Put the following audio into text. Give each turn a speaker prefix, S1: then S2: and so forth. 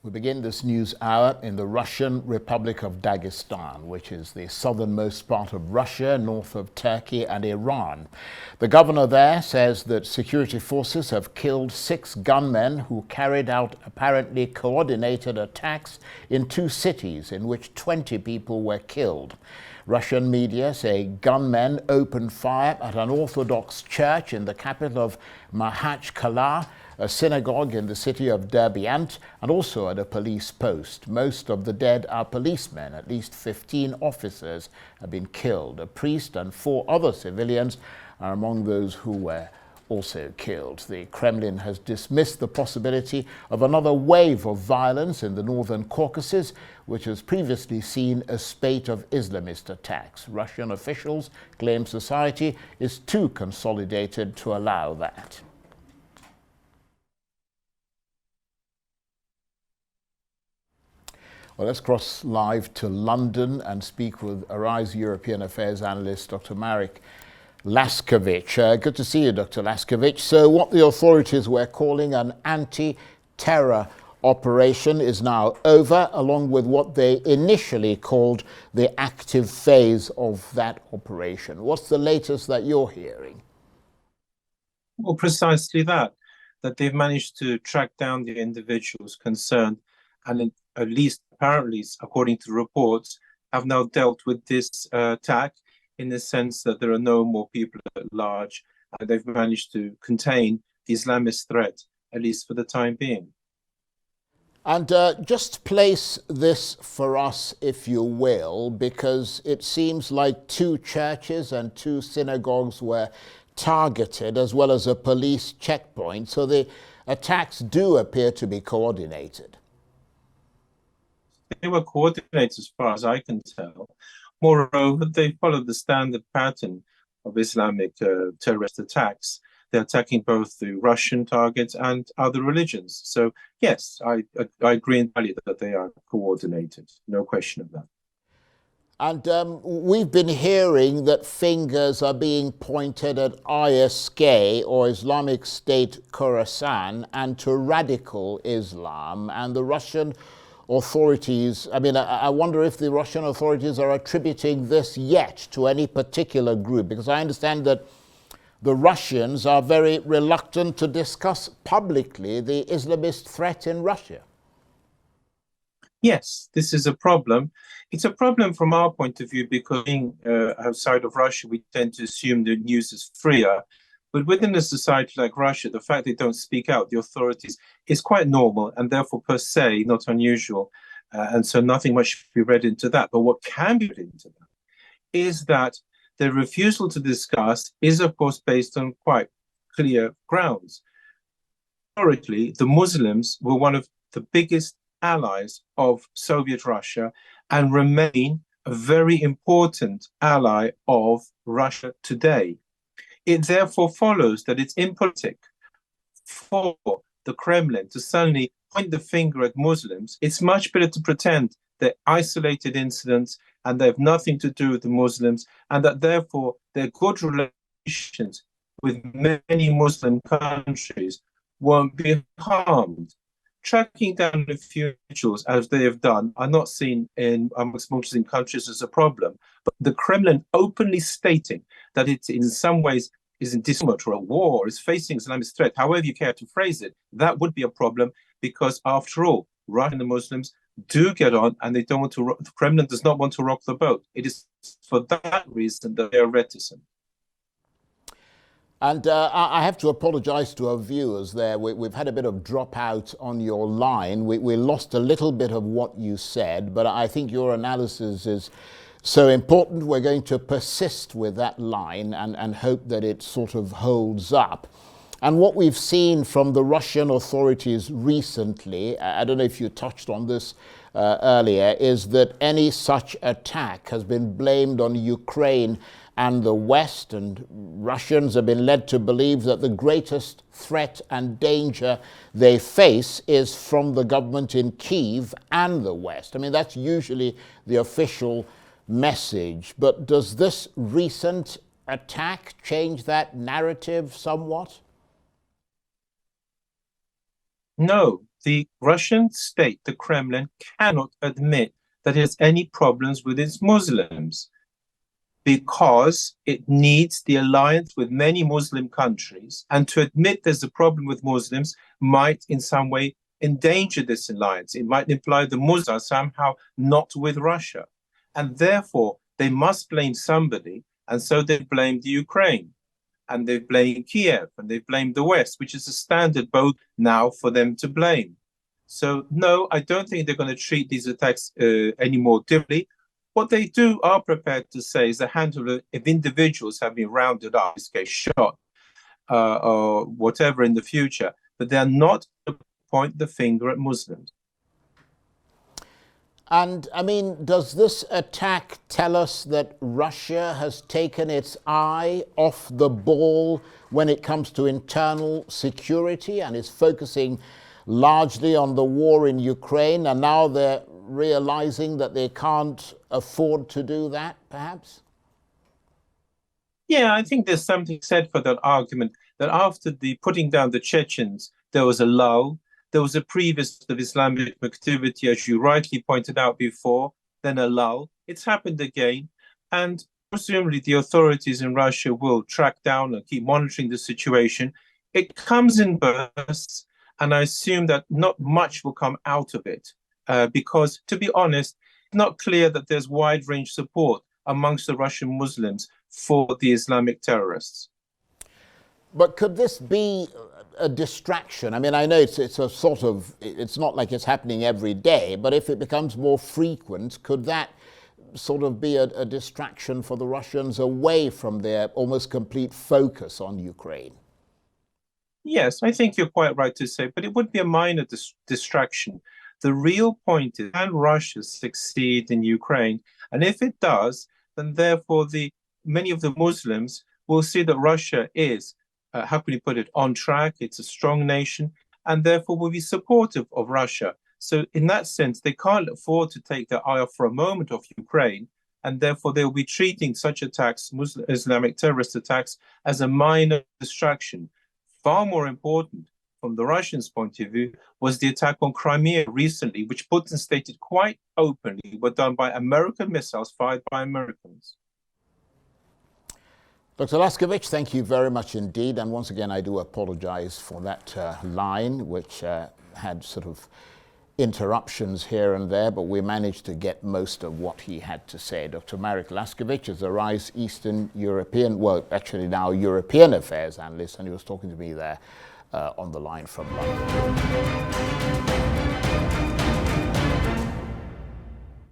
S1: We begin this news hour in the Russian Republic of Dagestan, which is the southernmost part of Russia, north of Turkey and Iran. The governor there says that security forces have killed 6 gunmen who carried out apparently coordinated attacks in 2 cities in which 20 people were killed. Russian media say gunmen opened fire at an Orthodox church in the capital of Makhachkala, a synagogue in the city of Dagestan, and also at a police post. Most of the dead are policemen. At least 15 officers have been killed. A priest and 4 other civilians are among those who were also killed. The Kremlin has dismissed the possibility of another wave of violence in the northern Caucasus, which has previously seen a spate of Islamist attacks. Russian officials claim society is too consolidated to allow that. Well, let's cross live to London and speak with Arise European Affairs analyst Dr. Marek Laskiewicz. Good to see you, Dr. Laskiewicz. So what the authorities were calling an anti-terror operation is now over, along with what they initially called the active phase of that operation. What's the latest that you're hearing?
S2: Well, precisely that they've managed to track down the individuals concerned, and at least apparently, according to reports, have now dealt with this attack in the sense that there are no more people at large. They've managed to contain the Islamist threat, at least for the time being.
S1: And just place this for us, if you will, because it seems like 2 churches and 2 synagogues were targeted, as well as a police checkpoint. So the attacks do appear to be coordinated.
S2: They were coordinated as far as I can tell. Moreover, they followed the standard pattern of Islamic terrorist attacks. They're attacking both the Russian targets and other religions. So, yes, I agree entirely that they are coordinated. No question of that.
S1: And we've been hearing that fingers are being pointed at ISK, or Islamic State Khorasan, and to radical Islam. And the Russian authorities, I wonder if the Russian authorities are attributing this yet to any particular group, because I understand that the Russians are very reluctant to discuss publicly the Islamist threat in Russia.
S2: Yes, this is a problem. It's a problem from our point of view because being outside of Russia, we tend to assume the news is freer. But within a society like Russia, the fact they don't speak out, the authorities, is quite normal and therefore per se not unusual. And so nothing much should be read into that. But what can be read into that is that the refusal to discuss is, of course, based on quite clear grounds. Historically, the Muslims were one of the biggest allies of Soviet Russia and remain a very important ally of Russia today. It therefore follows that it's impolitic for the Kremlin to suddenly point the finger at Muslims. It's much better to pretend they're isolated incidents and they have nothing to do with the Muslims, and that therefore their good relations with many Muslim countries won't be harmed. Tracking down a few individuals, as they have done, are not seen amongst Muslim countries as a problem. But the Kremlin openly stating that it in some ways is in disarmament or a war, is facing Islamist threat, however you care to phrase it, that would be a problem because after all, Russia and the Muslims do get on and they don't want to, the Kremlin does not want to rock the boat. It is for that reason that they are reticent.
S1: And I have to apologize to our viewers there. We've had a bit of dropout on your line. We lost a little bit of what you said, but I think your analysis is so important. We're going to persist with that line and hope that it sort of holds up. And what we've seen from the Russian authorities recently, I don't know if you touched on this earlier, is that any such attack has been blamed on Ukraine and the West, and Russians have been led to believe that the greatest threat and danger they face is from the government in Kyiv and the West. I mean, that's usually the official message. But does this recent attack change that narrative somewhat?
S2: No, the Russian state, the Kremlin, cannot admit that it has any problems with its Muslims because it needs the alliance with many Muslim countries. And to admit there's a problem with Muslims might in some way endanger this alliance. It might imply the Muslims are somehow not with Russia. And therefore, they must blame somebody. And so they blame the Ukraine. And they blame Kiev. And they blame the West, which is a standard both now for them to blame. So, no, I don't think they're going to treat these attacks any more differently. What they are prepared to say is a handful of individuals have been rounded up, in this case shot, or whatever in the future, but they are not to point the finger at Muslims.
S1: And, I mean, does this attack tell us that Russia has taken its eye off the ball when it comes to internal security and is focusing largely on the war in Ukraine, and now they're realizing that they can't afford to do that, perhaps?
S2: Yeah, I think there's something said for that argument that after the putting down the Chechens, there was a lull. There was a previous of Islamic activity, as you rightly pointed out before, then a lull. It's happened again. And presumably the authorities in Russia will track down and keep monitoring the situation. It comes in bursts, and I assume that not much will come out of it. Because, to be honest, it's not clear that there's wide-range support amongst the Russian Muslims for the Islamic terrorists.
S1: But could this be a distraction? I mean, I know it's a sort of, it's not like it's happening every day, but if it becomes more frequent, could that sort of be a distraction for the Russians away from their almost complete focus on Ukraine?
S2: Yes, I think you're quite right to say, but it would be a minor distraction. The real point is, can Russia succeed in Ukraine? And if it does, then therefore many of the Muslims will see that Russia is, how can you put it, on track. It's a strong nation, and therefore will be supportive of Russia. So in that sense, they can't afford to take their eye off for a moment of Ukraine, and therefore they will be treating such attacks, Muslim Islamic terrorist attacks, as a minor distraction. Far more important from the Russians' point of view was the attack on Crimea recently, which Putin stated quite openly were done by American missiles fired by Americans.
S1: Dr. Laskiewicz, thank you very much indeed. And once again, I do apologize for that line, which had sort of interruptions here and there, but we managed to get most of what he had to say. Dr. Marek Laskiewicz is a RISE Eastern European, well, actually now European Affairs analyst, and he was talking to me there on the line from London.